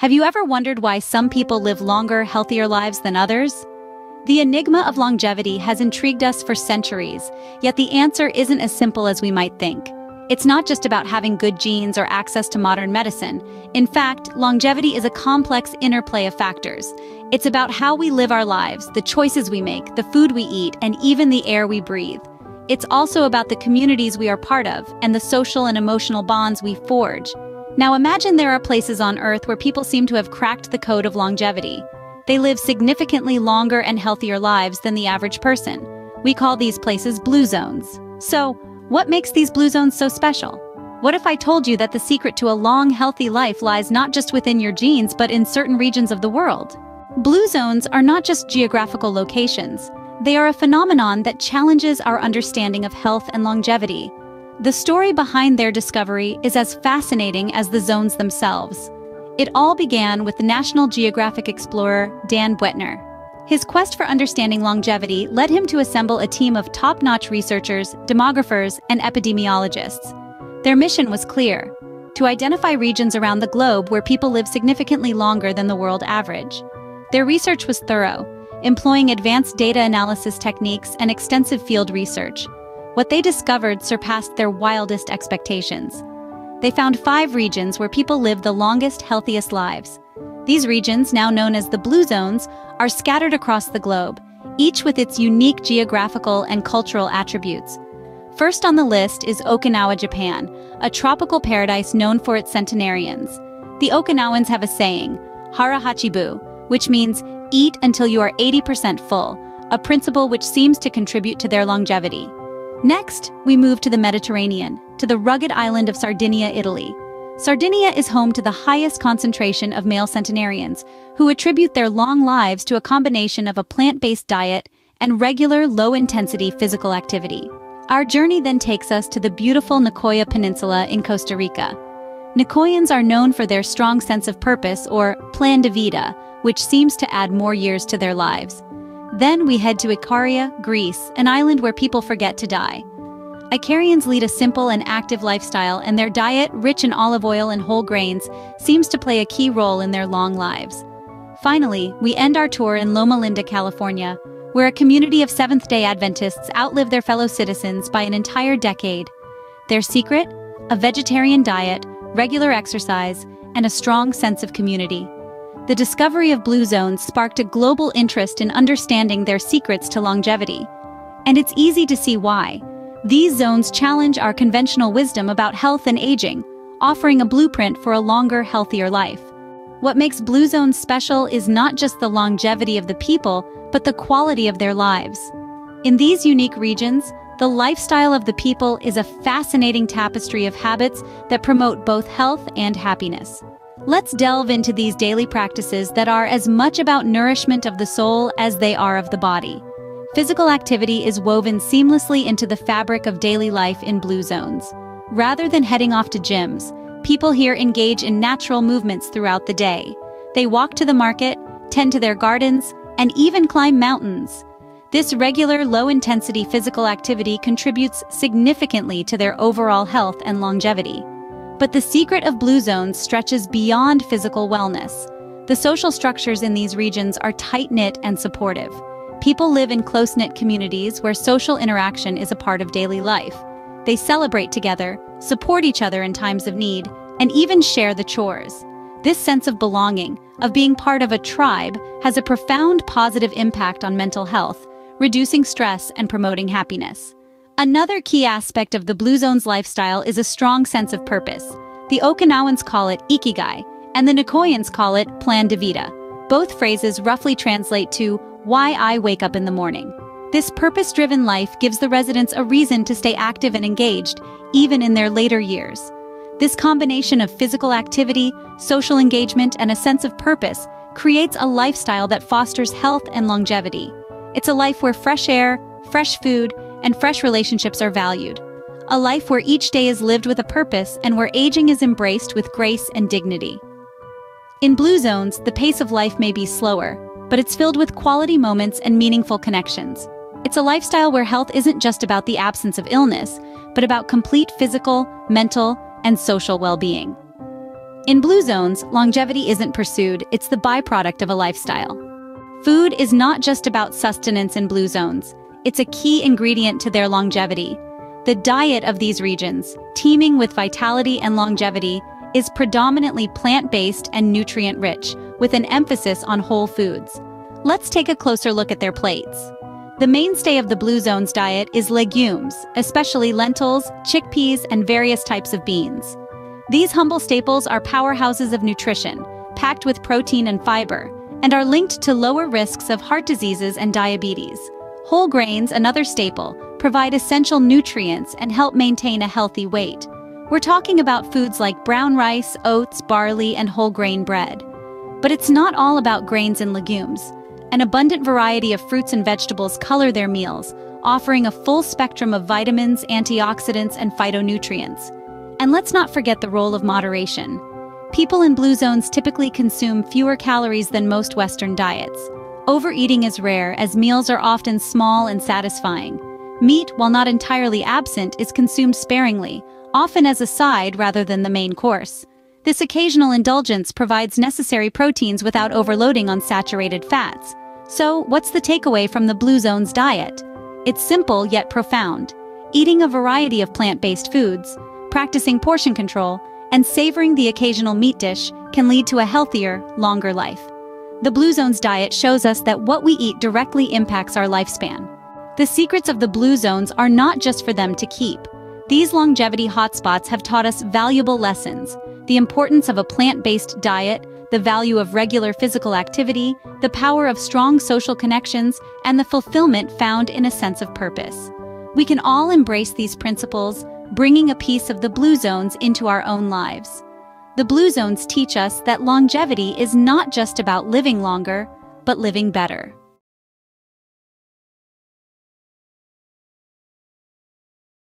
Have you ever wondered why some people live longer, healthier lives than others? The enigma of longevity has intrigued us for centuries, yet the answer isn't as simple as we might think. It's not just about having good genes or access to modern medicine. In fact, longevity is a complex interplay of factors. It's about how we live our lives, the choices we make, the food we eat, and even the air we breathe. It's also about the communities we are part of and the social and emotional bonds we forge. Now imagine there are places on Earth where people seem to have cracked the code of longevity. They live significantly longer and healthier lives than the average person. We call these places blue zones. So, what makes these blue zones so special? What if I told you that the secret to a long, healthy life lies not just within your genes but in certain regions of the world? Blue zones are not just geographical locations. They are a phenomenon that challenges our understanding of health and longevity. The story behind their discovery is as fascinating as the zones themselves. It all began with the National Geographic explorer Dan Buettner. His quest for understanding longevity led him to assemble a team of top-notch researchers, demographers, and epidemiologists. Their mission was clear: to identify regions around the globe where people live significantly longer than the world average. Their research was thorough, employing advanced data analysis techniques and extensive field research. What they discovered surpassed their wildest expectations. They found 5 regions where people live the longest, healthiest lives. These regions, now known as the blue zones, are scattered across the globe, each with its unique geographical and cultural attributes. First on the list is Okinawa, Japan, a tropical paradise known for its centenarians. The Okinawans have a saying, "Hara Hachibu," which means eat until you are 80% full, a principle which seems to contribute to their longevity. Next, we move to the Mediterranean, to the rugged island of Sardinia, Italy. Sardinia is home to the highest concentration of male centenarians, who attribute their long lives to a combination of a plant-based diet and regular, low-intensity physical activity. Our journey then takes us to the beautiful Nicoya Peninsula in Costa Rica. Nicoyans are known for their strong sense of purpose, or plan de vida, which seems to add more years to their lives. Then we head to Icaria, Greece, an island where people forget to die. Icarians lead a simple and active lifestyle, and their diet, rich in olive oil and whole grains, seems to play a key role in their long lives. Finally, we end our tour in Loma Linda, California, where a community of Seventh-day Adventists outlive their fellow citizens by an entire decade. Their secret? A vegetarian diet, regular exercise, and a strong sense of community. The discovery of blue zones sparked a global interest in understanding their secrets to longevity. And it's easy to see why. These zones challenge our conventional wisdom about health and aging, offering a blueprint for a longer, healthier life. What makes blue zones special is not just the longevity of the people, but the quality of their lives. In these unique regions, the lifestyle of the people is a fascinating tapestry of habits that promote both health and happiness. Let's delve into these daily practices that are as much about nourishment of the soul as they are of the body. Physical activity is woven seamlessly into the fabric of daily life in blue zones. Rather than heading off to gyms, people here engage in natural movements throughout the day. They walk to the market, tend to their gardens, and even climb mountains. This regular, low-intensity physical activity contributes significantly to their overall health and longevity. But the secret of blue zones stretches beyond physical wellness. The social structures in these regions are tight-knit and supportive. People live in close-knit communities where social interaction is a part of daily life. They celebrate together, support each other in times of need, and even share the chores. This sense of belonging, of being part of a tribe, has a profound positive impact on mental health, reducing stress and promoting happiness. Another key aspect of the blue zone's lifestyle is a strong sense of purpose. The Okinawans call it ikigai, and the Nicoyans call it plan de vida. Both phrases roughly translate to "why I wake up in the morning." This purpose-driven life gives the residents a reason to stay active and engaged, even in their later years. This combination of physical activity, social engagement, and a sense of purpose creates a lifestyle that fosters health and longevity. It's a life where fresh air, fresh food, and fresh relationships are valued. A life where each day is lived with a purpose and where aging is embraced with grace and dignity. In blue zones, the pace of life may be slower, but it's filled with quality moments and meaningful connections. It's a lifestyle where health isn't just about the absence of illness, but about complete physical, mental, and social well-being. In blue zones, longevity isn't pursued, it's the byproduct of a lifestyle. Food is not just about sustenance in blue zones, it's a key ingredient to their longevity. The diet of these regions, teeming with vitality and longevity, is predominantly plant-based and nutrient-rich, with an emphasis on whole foods. Let's take a closer look at their plates. The mainstay of the Blue Zone's diet is legumes, especially lentils, chickpeas, and various types of beans. These humble staples are powerhouses of nutrition, packed with protein and fiber, and are linked to lower risks of heart diseases and diabetes. Whole grains, another staple, provide essential nutrients and help maintain a healthy weight. We're talking about foods like brown rice, oats, barley, and whole grain bread. But it's not all about grains and legumes. An abundant variety of fruits and vegetables color their meals, offering a full spectrum of vitamins, antioxidants, and phytonutrients. And let's not forget the role of moderation. People in blue zones typically consume fewer calories than most Western diets. Overeating is rare, as meals are often small and satisfying. Meat, while not entirely absent, is consumed sparingly, often as a side rather than the main course. This occasional indulgence provides necessary proteins without overloading on saturated fats. So, what's the takeaway from the Blue Zone's diet? It's simple yet profound. Eating a variety of plant-based foods, practicing portion control, and savoring the occasional meat dish can lead to a healthier, longer life. The Blue Zone's diet shows us that what we eat directly impacts our lifespan. The secrets of the Blue Zones are not just for them to keep. These longevity hotspots have taught us valuable lessons: the importance of a plant-based diet, the value of regular physical activity, the power of strong social connections, and the fulfillment found in a sense of purpose. We can all embrace these principles, bringing a piece of the Blue Zones into our own lives. The Blue Zones teach us that longevity is not just about living longer, but living better.